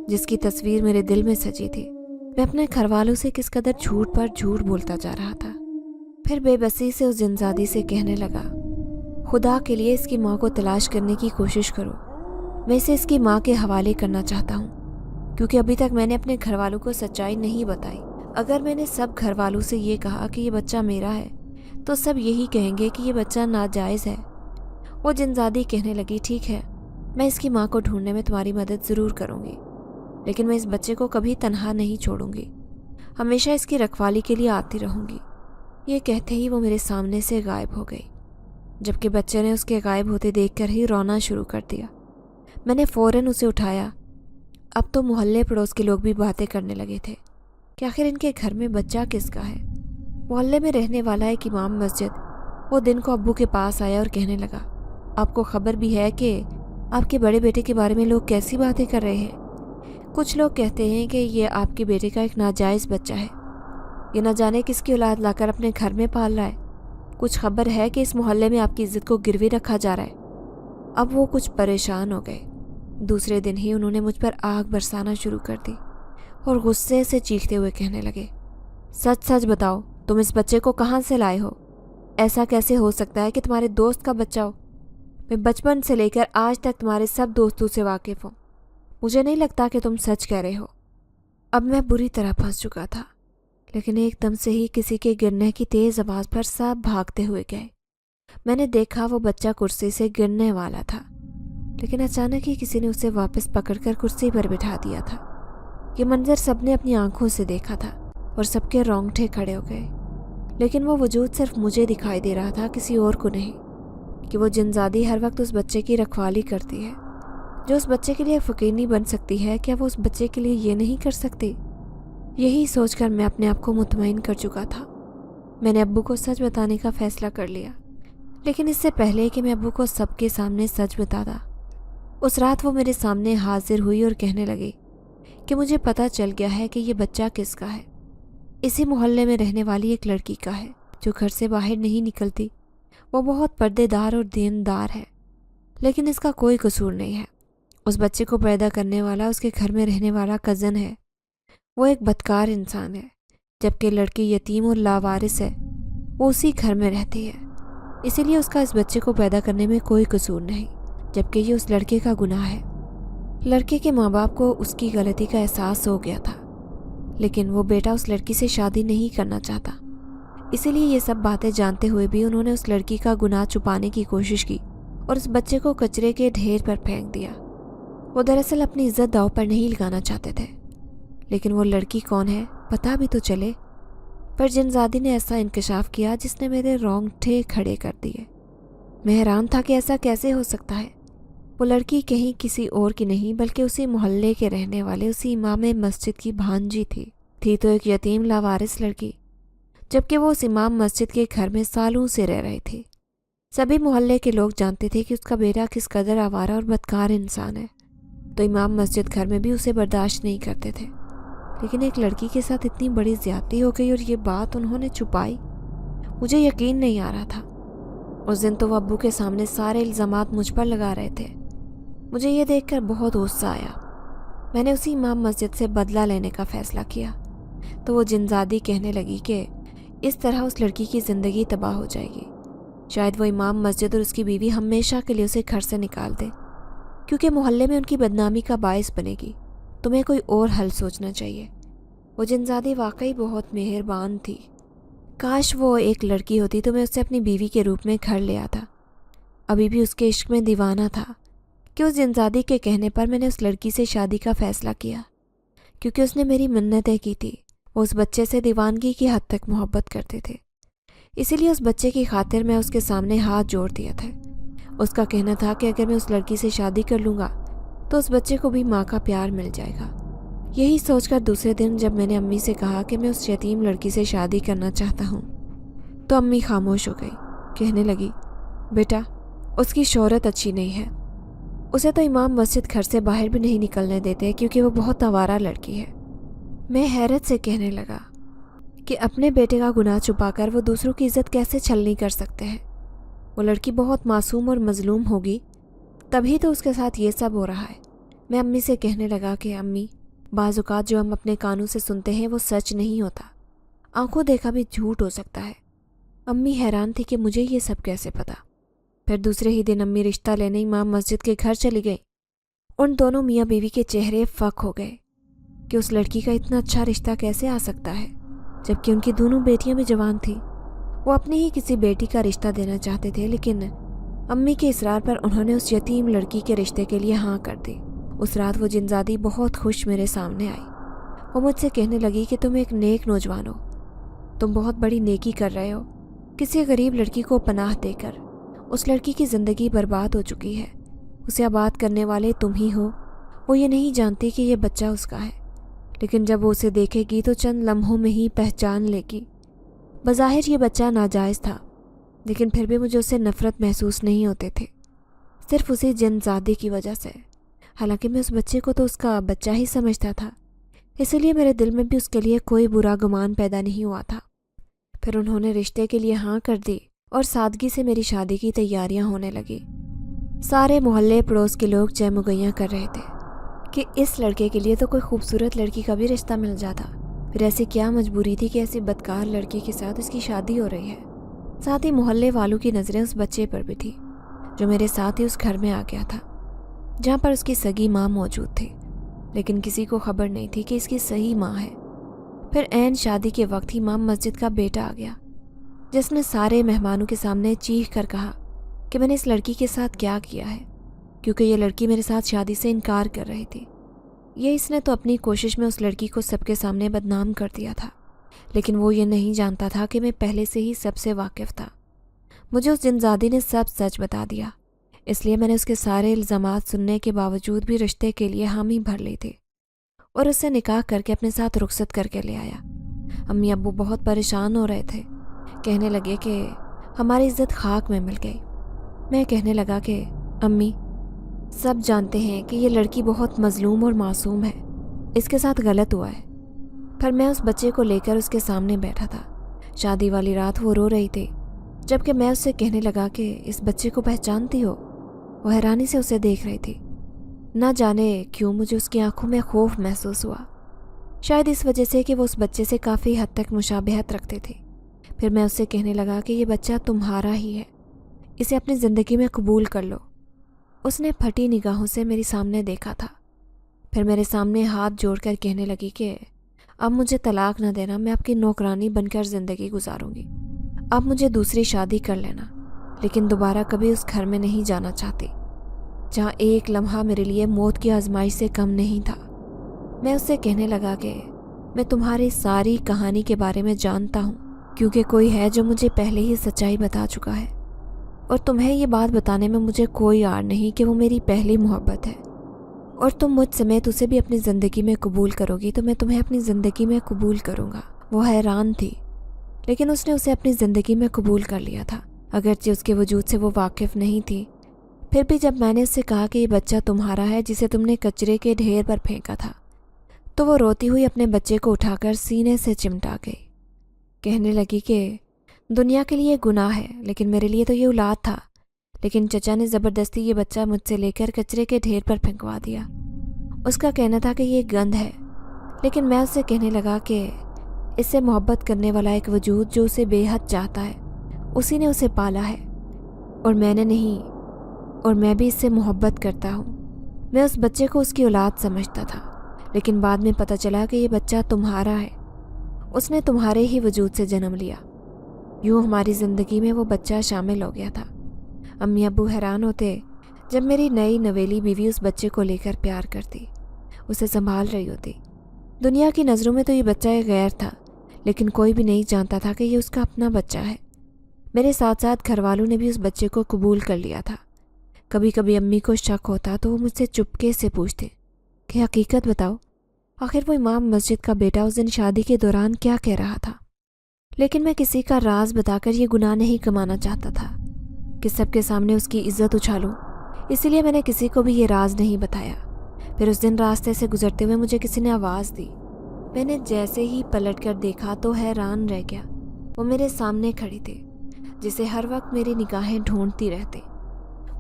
जिसकी तस्वीर मेरे दिल में सजी थी। मैं अपने घर वालों से किस कदर झूठ पर झूठ बोलता जा रहा था। फिर बेबसी से उस जिनजादी से कहने लगा, खुदा के लिए इसकी माँ को तलाश करने की कोशिश करो। मैं इसे इसकी माँ के हवाले करना चाहता हूँ, क्योंकि अभी तक मैंने अपने घर वालों को सच्चाई नहीं बताई। अगर मैंने सब घर वालों से ये कहा कि ये बच्चा मेरा है, तो सब यही कहेंगे कि ये बच्चा नाजायज़ है। वो जिनजादी कहने लगी, ठीक है, मैं इसकी माँ को ढूंढने में तुम्हारी मदद ज़रूर करूँगी, लेकिन मैं इस बच्चे को कभी तन्हा नहीं छोड़ूंगी, हमेशा इसकी रखवाली के लिए आती रहूँगी। ये कहते ही वो मेरे सामने से गायब हो गई, जबकि बच्चे ने उसके गायब होते देखकर ही रोना शुरू कर दिया। मैंने फ़ौरन उसे उठाया। अब तो मोहल्ले पड़ोस के लोग भी बातें करने लगे थे कि आखिर इनके घर में बच्चा किसका है। मोहल्ले में रहने वाला एक इमाम मस्जिद वो दिन को अब्बू के पास आया और कहने लगा, आपको खबर भी है कि आपके बड़े बेटे के बारे में लोग कैसी बातें कर रहे हैं। कुछ लोग कहते हैं कि ये आपके बेटे का एक नाजायज़ बच्चा है, ये न जाने किसकी औलाद लाकर अपने घर में पाल रहा है। कुछ खबर है कि इस मोहल्ले में आपकी इज्जत को गिरवी रखा जा रहा है। अब वो कुछ परेशान हो गए। दूसरे दिन ही उन्होंने मुझ पर आग बरसाना शुरू कर दी और गुस्से से चीखते हुए कहने लगे, सच सच बताओ, तुम इस बच्चे को कहाँ से लाए हो? ऐसा कैसे हो सकता है कि तुम्हारे दोस्त का बच्चा हो? मैं बचपन से लेकर आज तक तुम्हारे सब दोस्तों से वाकिफ़ हूँ। मुझे नहीं लगता कि तुम सच कह रहे हो। अब मैं बुरी तरह फंस चुका था, लेकिन एकदम से ही किसी के गिरने की तेज़ आवाज़ पर सब भागते हुए गए। मैंने देखा वो बच्चा कुर्सी से गिरने वाला था, लेकिन अचानक ही किसी ने उसे वापस पकड़कर कुर्सी पर बिठा दिया था। ये मंजर सबने अपनी आंखों से देखा था और सबके रोंगटे खड़े हो गए। लेकिन वो वजूद सिर्फ मुझे दिखाई दे रहा था, किसी और को नहीं। कि वो जिनजादी हर वक्त उस बच्चे की रखवाली करती है, जो उस बच्चे के लिए फ़कीर नहीं बन सकती है, क्या वो उस बच्चे के लिए ये नहीं कर सकती? यही सोचकर मैं अपने आप को मुतमईन कर चुका था। मैंने अब्बू को सच बताने का फ़ैसला कर लिया, लेकिन इससे पहले कि मैं अब्बू को सबके सामने सच बताता, उस रात वो मेरे सामने हाजिर हुई और कहने लगी कि मुझे पता चल गया है कि ये बच्चा किसका है। इसी मोहल्ले में रहने वाली एक लड़की का है, जो घर से बाहर नहीं निकलती। वो बहुत पर्देदार और दीनदार है, लेकिन इसका कोई कसूर नहीं है। उस बच्चे को पैदा करने वाला उसके घर में रहने वाला कज़न है। वो एक बदकार इंसान है, जबकि लड़की यतीम और लावारिस है। वो उसी घर में रहती है, इसीलिए उसका इस बच्चे को पैदा करने में कोई कसूर नहीं, जबकि ये उस लड़के का गुनाह है। लड़के के माँ बाप को उसकी गलती का एहसास हो गया था, लेकिन वो बेटा उस लड़की से शादी नहीं करना चाहता। इसीलिए ये सब बातें जानते हुए भी उन्होंने उस लड़की का गुनाह छुपाने की कोशिश की और उस बच्चे को कचरे के ढेर पर फेंक दिया। वो दरअसल अपनी इज्जत दांव पर नहीं लगाना चाहते थे, लेकिन वो लड़की कौन है पता भी तो चले। पर जिनजादी ने ऐसा इंकशाफ किया जिसने मेरे रोंगटे खड़े कर दिए। मैं हैरान था कि ऐसा कैसे हो सकता है। वो लड़की कहीं किसी और की नहीं, बल्कि उसी मोहल्ले के रहने वाले उसी इमाम मस्जिद की भांजी थी तो एक यतीम लावारिस लड़की, जबकि वो उस इमाम मस्जिद के घर में सालों से रह रही थी। सभी मोहल्ले के लोग जानते थे कि उसका बेटा किस कदर आवारा और बदकार इंसान है, तो इमाम मस्जिद घर में भी उसे बर्दाश्त नहीं करते थे। लेकिन एक लड़की के साथ इतनी बड़ी ज्यादती हो गई और ये बात उन्होंने छुपाई। मुझे यकीन नहीं आ रहा था। उस दिन तो वो अब्बू के सामने सारे इल्ज़ामात मुझ पर लगा रहे थे। मुझे ये देखकर बहुत गुस्सा आया। मैंने उसी इमाम मस्जिद से बदला लेने का फ़ैसला किया। तो वो जिनज़ादी कहने लगी कि इस तरह उस लड़की की ज़िंदगी तबाह हो जाएगी। शायद वो इमाम मस्जिद और उसकी बीवी हमेशा के लिए उसे घर से निकाल दे, क्योंकि मोहल्ले में उनकी बदनामी का बायस बनेगी। तुम्हें कोई और हल सोचना चाहिए। वो जिनज़ादी वाकई बहुत मेहरबान थी। काश वो एक लड़की होती तो मैं उसे अपनी बीवी के रूप में घर ले आता। अभी भी उसके इश्क में दीवाना था कि उस जिनज़ादी के कहने पर मैंने उस लड़की से शादी का फ़ैसला किया, क्योंकि उसने मेरी मन्नतें की थी। वो उस बच्चे से दीवानगी की हद तक मोहब्बत करते थे। इसीलिए उस बच्चे की खातिर मैं उसके सामने हाथ जोड़ दिया था। उसका कहना था कि अगर मैं उस लड़की से शादी कर लूँगा तो उस बच्चे को भी माँ का प्यार मिल जाएगा। यही सोचकर दूसरे दिन जब मैंने अम्मी से कहा कि मैं उस यतीम लड़की से शादी करना चाहता हूँ, तो अम्मी खामोश हो गई। कहने लगी, बेटा, उसकी शोहरत अच्छी नहीं है। उसे तो इमाम मस्जिद घर से बाहर भी नहीं निकलने देते, क्योंकि वो बहुत आवारा लड़की है। मैं हैरत से कहने लगा कि अपने बेटे का गुनाह छुपाकर वो दूसरों की इज्जत कैसे छलनी कर सकते हैं। वो लड़की बहुत मासूम और मजलूम होगी, तभी तो उसके साथ ये सब हो रहा है। मैं अम्मी से कहने लगा कि अम्मी, बाज़-औक़ात जो हम अपने कानों से सुनते हैं वो सच नहीं होता, आंखों देखा भी झूठ हो सकता है। अम्मी हैरान थी कि मुझे ये सब कैसे पता। फिर दूसरे ही दिन अम्मी रिश्ता लेने इमाम मस्जिद के घर चली गई। उन दोनों मियाँ बीवी के चेहरे फक हो गए कि उस लड़की का इतना अच्छा रिश्ता कैसे आ सकता है, जबकि उनकी दोनों बेटियां भी जवान थी। वो अपनी ही किसी बेटी का रिश्ता देना चाहते थे, लेकिन अम्मी के इसरार पर उन्होंने उस यतीम लड़की के रिश्ते के लिए हाँ कर दी। उस रात वो जिनज़ादी बहुत खुश मेरे सामने आई। वो मुझसे कहने लगी कि तुम एक नेक नौजवान हो, तुम बहुत बड़ी नेकी कर रहे हो। किसी गरीब लड़की को पनाह देकर उस लड़की की ज़िंदगी बर्बाद हो चुकी है। उसे आबाद करने वाले तुम ही हो। वो ये नहीं जानती कि ये बच्चा उसका है, लेकिन जब वो उसे देखेगी तो चंद लम्हों में ही पहचान लेगी। बज़ाहिर ये बच्चा नाजायज़ था, लेकिन फिर भी मुझे उससे नफ़रत महसूस नहीं होते थे, सिर्फ उसी जिनज़ादी की वजह से। हालांकि मैं उस बच्चे को तो उसका बच्चा ही समझता था, इसलिए मेरे दिल में भी उसके लिए कोई बुरा गुमान पैदा नहीं हुआ था। फिर उन्होंने रिश्ते के लिए हाँ कर दी और सादगी से मेरी शादी की तैयारियां होने लगी। सारे मोहल्ले पड़ोस के लोग जयमुगैयाँ कर रहे थे कि इस लड़के के लिए तो कोई खूबसूरत लड़की का भी रिश्ता मिल जाता। फिर ऐसी क्या मजबूरी थी कि ऐसी बदकार लड़की के साथ इसकी शादी हो रही है। साथ ही मोहल्ले वालों की नज़रें उस बच्चे पर भी थी, जो मेरे साथ ही उस घर में आ गया था, जहाँ पर उसकी सगी माँ मौजूद थी, लेकिन किसी को खबर नहीं थी कि इसकी सही माँ है। फिर ऐन शादी के वक्त ही इमाम मस्जिद का बेटा आ गया, जिसने सारे मेहमानों के सामने चीख कर कहा कि मैंने इस लड़की के साथ क्या किया है, क्योंकि ये लड़की मेरे साथ शादी से इनकार कर रही थी। ये इसने तो अपनी कोशिश में उस लड़की को सबके सामने बदनाम कर दिया था, लेकिन वो ये नहीं जानता था कि मैं पहले से ही सबसे वाकिफ़ था। मुझे उस जिनज़ादी ने सब सच बता दिया, इसलिए मैंने उसके सारे इल्ज़ामात सुनने के बावजूद भी रिश्ते के लिए हामी भर ली थी और उससे निकाह करके अपने साथ रुखसत करके ले आया। अम्मी अब्बू बहुत परेशान हो रहे थे, कहने लगे कि हमारी इज्जत खाक में मिल गई। मैं कहने लगा कि अम्मी, सब जानते हैं कि ये लड़की बहुत मजलूम और मासूम है, इसके साथ गलत हुआ है। पर मैं उस बच्चे को लेकर उसके सामने बैठा था। शादी वाली रात वो रो रही थी, जबकि मैं उससे कहने लगा कि इस बच्चे को पहचानती हो। वो हैरानी से उसे देख रही थी। ना जाने क्यों मुझे उसकी आंखों में खौफ महसूस हुआ, शायद इस वजह से कि वो उस बच्चे से काफ़ी हद तक मुशाबहत रखते थे। फिर मैं उससे कहने लगा कि ये बच्चा तुम्हारा ही है, इसे अपनी ज़िंदगी में कबूल कर लो। उसने फटी निगाहों से मेरे सामने देखा था, फिर मेरे सामने हाथ जोड़कर कहने लगी कि अब मुझे तलाक न देना, मैं आपकी नौकरानी बनकर ज़िंदगी गुजारूंगी। अब मुझे दूसरी शादी कर लेना, लेकिन दोबारा कभी उस घर में नहीं जाना चाहती, जहाँ एक लम्हा मेरे लिए मौत की आजमाइश से कम नहीं था। मैं उससे कहने लगा कि मैं तुम्हारी सारी कहानी के बारे में जानता हूँ, क्योंकि कोई है जो मुझे पहले ही सच्चाई बता चुका है, और तुम्हें ये बात बताने में मुझे कोई आड़ नहीं कि वो मेरी पहली मोहब्बत है, और तुम मुझ समेत उसे भी अपनी ज़िंदगी में कबूल करोगी तो मैं तुम्हें अपनी ज़िंदगी में कबूल करूँगा। वो हैरान थी, लेकिन उसने उसे अपनी ज़िंदगी में कबूल कर लिया था, अगरचे उसके वजूद से वो वाकिफ़ नहीं थी। फिर भी जब मैंने उससे कहा कि ये बच्चा तुम्हारा है जिसे तुमने कचरे के ढेर पर फेंका था, तो वो रोती हुई अपने बच्चे को उठाकर सीने से चिमटा गई। कहने लगी कि دنیا کے لیے گناہ ہے، لیکن میرے لیے تو یہ اولاد تھا۔ لیکن چچا نے زبردستی یہ بچہ مجھ سے لے کر کچرے کے ڈھیر پر پھینکوا دیا۔ اس کا کہنا تھا کہ یہ گند ہے، لیکن میں اس سے کہنے لگا کہ اس سے محبت کرنے والا ایک وجود جو اسے بے حد چاہتا ہے، اسی نے اسے پالا ہے، اور میں نے نہیں، اور میں بھی اس سے محبت کرتا ہوں۔ میں اس بچے کو اس کی اولاد سمجھتا تھا، لیکن بعد میں پتہ چلا کہ یہ بچہ تمہارا ہے، اس نے تمہارے ہی وجود سے جنم لیا۔ یوں ہماری زندگی میں وہ بچہ شامل ہو گیا تھا۔ امی ابو حیران ہوتے جب میری نئی نویلی بیوی اس بچے کو لے کر پیار کرتی، اسے سنبھال رہی ہوتی۔ دنیا کی نظروں میں تو یہ بچہ ایک غیر تھا، لیکن کوئی بھی نہیں جانتا تھا کہ یہ اس کا اپنا بچہ ہے۔ میرے ساتھ ساتھ گھر والوں نے بھی اس بچے کو قبول کر لیا تھا۔ کبھی کبھی امی کو شک ہوتا تو وہ مجھ سے چپکے سے پوچھتے کہ حقیقت بتاؤ، آخر وہ امام مسجد کا بیٹا اس دن شادی کے دوران کیا کہہ رہا تھا؟ لیکن میں کسی کا راز بتا کر یہ گناہ نہیں کمانا چاہتا تھا کہ سب کے سامنے اس کی عزت اچھالوں، اسی لیے میں نے کسی کو بھی یہ راز نہیں بتایا۔ پھر اس دن راستے سے گزرتے ہوئے مجھے کسی نے آواز دی۔ میں نے جیسے ہی پلٹ کر دیکھا تو حیران رہ گیا۔ وہ میرے سامنے کھڑی تھی، جسے ہر وقت میری نگاہیں ڈھونڈتی رہتی۔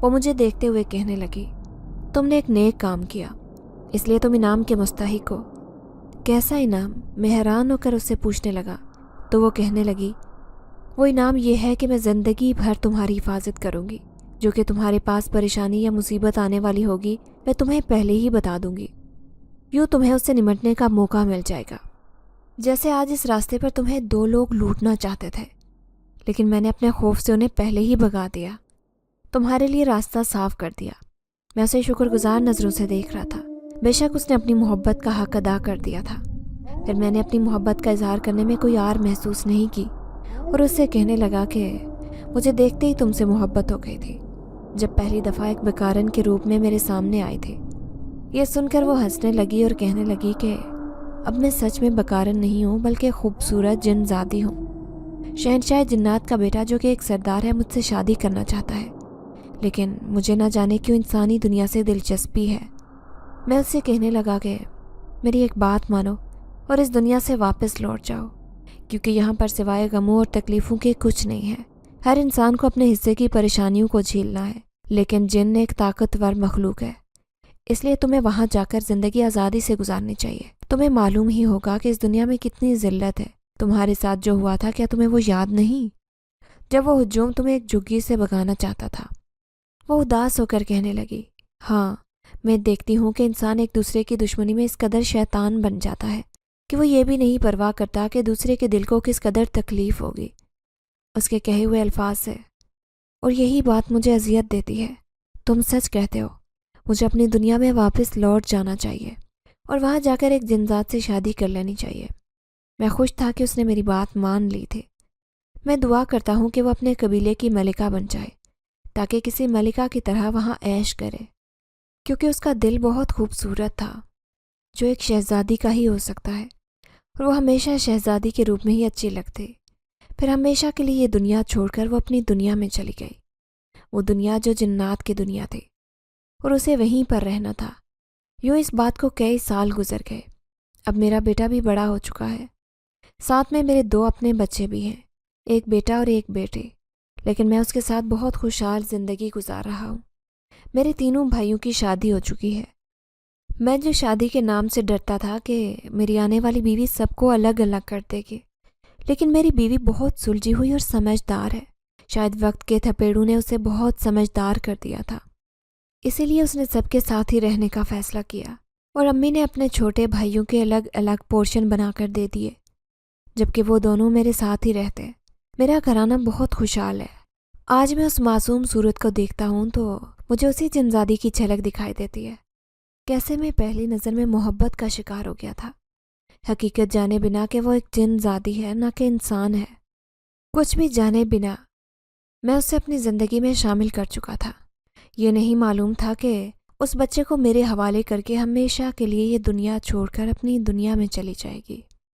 وہ مجھے دیکھتے ہوئے کہنے لگی، تم نے ایک نیک کام کیا، اس لیے تم انعام کے مستحق ہو۔ کیسا انعام؟ میں حیران ہو کر اس سے پوچھنے لگا تو وہ کہنے لگی، وہ انعام یہ ہے کہ میں زندگی بھر تمہاری حفاظت کروں گی، جو کہ تمہارے پاس پریشانی یا مصیبت آنے والی ہوگی میں تمہیں پہلے ہی بتا دوں گی۔ یوں تمہیں اس سے نمٹنے کا موقع مل جائے گا۔ جیسے آج اس راستے پر تمہیں 2 لوگ لوٹنا چاہتے تھے، لیکن میں نے اپنے خوف سے انہیں پہلے ہی بھگا دیا، تمہارے لیے راستہ صاف کر دیا۔ میں اسے شکر گزار نظروں سے دیکھ رہا تھا۔ بے شک اس نے اپنی محبت کا حق ادا کر دیا تھا۔ پھر میں نے اپنی محبت کا اظہار کرنے میں کوئی آر محسوس نہیں کی اور اس سے کہنے لگا کہ مجھے دیکھتے ہی تم سے محبت ہو گئی تھی، جب پہلی دفعہ ایک بیکارن کے روپ میں میرے سامنے آئی تھی۔ یہ سن کر وہ ہنسنے لگی اور کہنے لگی کہ اب میں سچ میں بیکارن نہیں ہوں، بلکہ خوبصورت جن زادی ہوں۔ شہنشاہ جنات کا بیٹا جو کہ ایک سردار ہے مجھ سے شادی کرنا چاہتا ہے، لیکن مجھے نہ جانے کیوں انسانی دنیا سے دلچسپی ہے۔ میں اس سے کہنے لگا کہ میری ایک بات مانو اور اس دنیا سے واپس لوٹ جاؤ، کیونکہ یہاں پر سوائے غموں اور تکلیفوں کے کچھ نہیں ہے۔ ہر انسان کو اپنے حصے کی پریشانیوں کو جھیلنا ہے، لیکن جن ایک طاقتور مخلوق ہے، اس لیے تمہیں وہاں جا کر زندگی آزادی سے گزارنی چاہیے۔ تمہیں معلوم ہی ہوگا کہ اس دنیا میں کتنی ذلت ہے۔ تمہارے ساتھ جو ہوا تھا کیا تمہیں وہ یاد نہیں؟ جب وہ ہجوم تمہیں ایک جھگی سے بھگانا چاہتا تھا۔ وہ اداس ہو کر کہنے لگی، ہاں میں دیکھتی ہوں کہ انسان ایک دوسرے کی دشمنی میں اس قدر شیطان بن جاتا ہے کہ وہ یہ بھی نہیں پرواہ کرتا کہ دوسرے کے دل کو کس قدر تکلیف ہوگی اس کے کہے ہوئے الفاظ سے، اور یہی بات مجھے اذیت دیتی ہے۔ تم سچ کہتے ہو، مجھے اپنی دنیا میں واپس لوٹ جانا چاہیے اور وہاں جا کر ایک جنزاد سے شادی کر لینی چاہیے۔ میں خوش تھا کہ اس نے میری بات مان لی تھی۔ میں دعا کرتا ہوں کہ وہ اپنے قبیلے کی ملکہ بن جائے تاکہ کسی ملکہ کی طرح وہاں عیش کرے، کیونکہ اس کا دل بہت خوبصورت تھا، جو ایک شہزادی کا ہی ہو سکتا ہے، اور وہ ہمیشہ شہزادی کے روپ میں ہی اچھی لگتی۔ پھر ہمیشہ کے لیے یہ دنیا چھوڑ کر وہ اپنی دنیا میں چلی گئی، وہ دنیا جو جنات کی دنیا تھی، اور اسے وہیں پر رہنا تھا۔ یوں اس بات کو کئی سال گزر گئے۔ اب میرا بیٹا بھی بڑا ہو چکا ہے، ساتھ میں میرے 2 اپنے بچے بھی ہیں، ایک بیٹا اور ایک بیٹی، لیکن میں اس کے ساتھ بہت خوشحال زندگی گزار رہا ہوں۔ میرے تینوں بھائیوں کی شادی ہو چکی ہے۔ میں جو شادی کے نام سے ڈرتا تھا کہ میری آنے والی بیوی سب کو الگ الگ کر دے گی، لیکن میری بیوی بہت سلجھی ہوئی اور سمجھدار ہے۔ شاید وقت کے تھپیڑوں نے اسے بہت سمجھدار کر دیا تھا، اسی لیے اس نے سب کے ساتھ ہی رہنے کا فیصلہ کیا، اور امی نے اپنے چھوٹے بھائیوں کے الگ الگ پورشن بنا کر دے دیے، جبکہ وہ دونوں میرے ساتھ ہی رہتے۔ میرا گھرانہ بہت خوشحال ہے۔ آج میں اس معصوم صورت کو دیکھتا ہوں تو مجھے اسی جنزادی کی جھلک دکھائی دیتی ہے۔ کیسے میں پہلی نظر میں محبت کا شکار ہو گیا تھا، حقیقت جانے بنا کہ وہ ایک جن زادی ہے، نہ کہ انسان ہے۔ کچھ بھی جانے بنا میں اسے اپنی زندگی میں شامل کر چکا تھا۔ یہ نہیں معلوم تھا کہ اس بچے کو میرے حوالے کر کے ہمیشہ کے لیے یہ دنیا چھوڑ کر اپنی دنیا میں چلی جائے گی۔